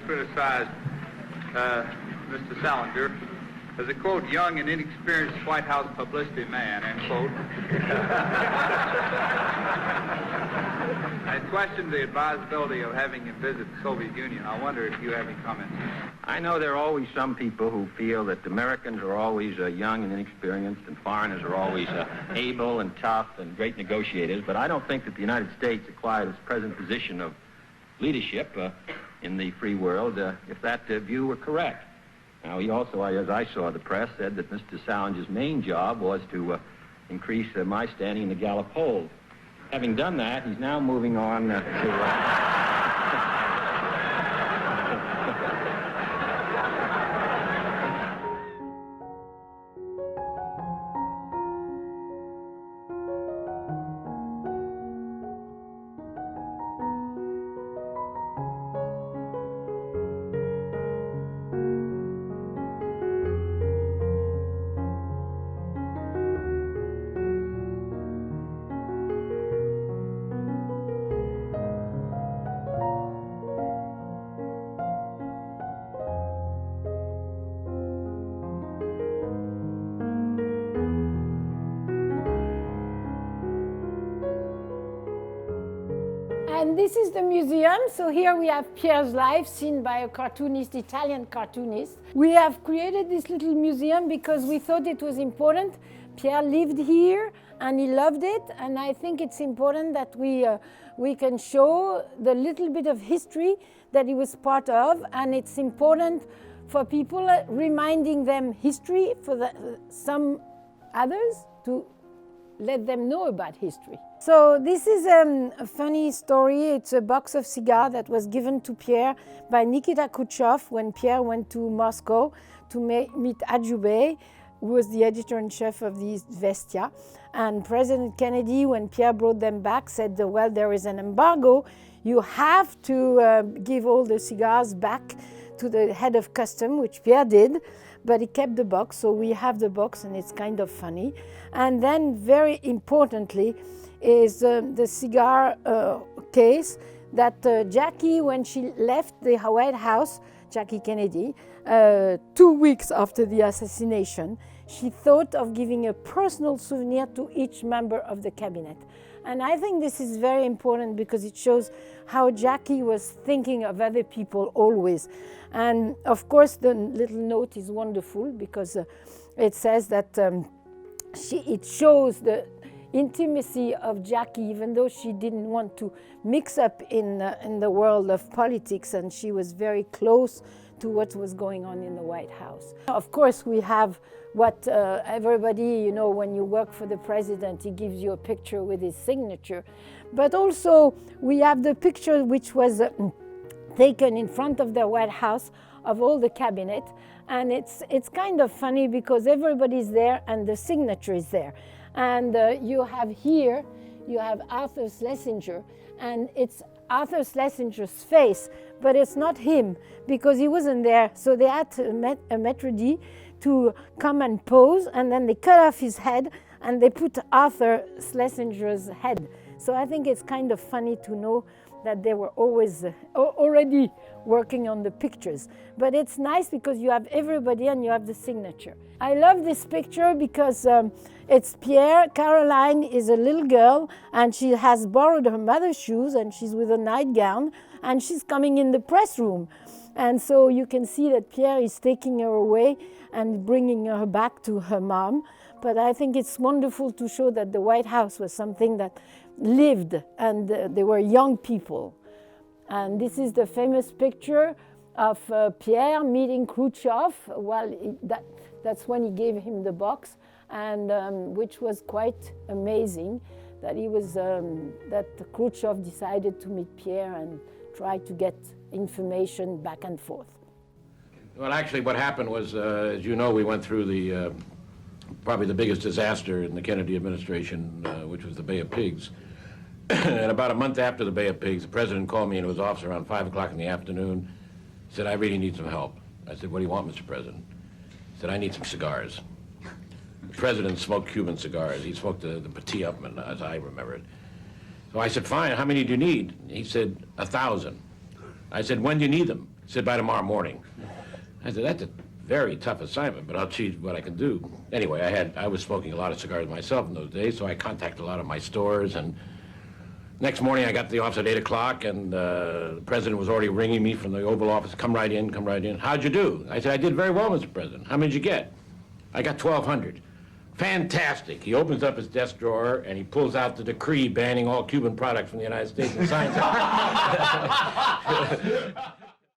Criticized Mr. Salinger as a, quote, young and inexperienced White House publicity man, end quote. I questioned the advisability of having him visit the Soviet Union. I wonder if you have any comments. I know there are always some people who feel that Americans are always young and inexperienced and foreigners are always able and tough and great negotiators, but I don't think that the United States acquired its present position of leadership in the free world if that view were correct. Now, he also, as I saw the press, said that Mr. Salinger's main job was to increase my standing in the Gallup poll. Having done that, he's now moving on to... And this is the museum. So here we have Pierre's life seen by a cartoonist, Italian cartoonist. We have created this little museum because we thought it was important. Pierre lived here and he loved it. And I think it's important that we can show the little bit of history that he was part of. And it's important for people reminding them history, for some others to let them know about history. So this is a funny story. It's a box of cigars that was given to Pierre by Nikita Khrushchev when Pierre went to Moscow to meet Adjubey, who was the editor-in-chief of the Vestia. And President Kennedy, when Pierre brought them back, said, well, there is an embargo. You have to give all the cigars back to the head of custom, which Pierre did. But he kept the box, so we have the box, and it's kind of funny. And then, very importantly, is the cigar case that Jackie, when she left the White House, Jackie Kennedy, 2 weeks after the assassination, she thought of giving a personal souvenir to each member of the cabinet. And I think this is very important because it shows how Jackie was thinking of other people always. And of course, the little note is wonderful because it says that it shows the intimacy of Jackie, even though she didn't want to mix up in the world of politics, and she was very close to what was going on in the White House. Of course, we have what everybody, you know, when you work for the president, he gives you a picture with his signature. But also, we have the picture which was taken in front of the White House of all the cabinet. And it's kind of funny because everybody's there and the signature is there. And you have here, you have Arthur Schlesinger, and it's Arthur Schlesinger's face, but it's not him because he wasn't there. So they had a maître d' to come and pose, and then they cut off his head and they put Arthur Schlesinger's head. So I think it's kind of funny to know that they were always already working on the pictures. But it's nice because you have everybody and you have the signature. I love this picture because it's Pierre. Caroline is a little girl and she has borrowed her mother's shoes and she's with a nightgown and she's coming in the press room. And so you can see that Pierre is taking her away and bringing her back to her mom. But I think it's wonderful to show that the White House was something that lived and they were young people. And this is the famous picture of Pierre meeting Khrushchev. Well, that's when he gave him the box, and which was quite amazing that he was that Khrushchev decided to meet Pierre and try to get information back and forth. Well, actually, what happened was, as you know, we went through the probably the biggest disaster in the Kennedy administration, which was the Bay of Pigs. And about a month after the Bay of Pigs, the president called me into his office around 5 o'clock in the afternoon. He said, I really need some help. I said, what do you want, Mr. President? He said, I need some cigars. The president smoked Cuban cigars. He smoked the Petit Upman, as I remember it. So I said, fine, how many do you need? He said, 1,000. I said, when do you need them? He said, by tomorrow morning. I said, that's a very tough assignment, but I'll see what I can do. Anyway, I was smoking a lot of cigars myself in those days, so I contacted a lot of my stores, and next morning I got to the office at 8 o'clock, and the president was already ringing me from the Oval Office, come right in, come right in. How'd you do? I said, I did very well, Mr. President. How many did you get? I got 1,200. Fantastic. He opens up his desk drawer, and he pulls out the decree banning all Cuban products from the United States and signs it.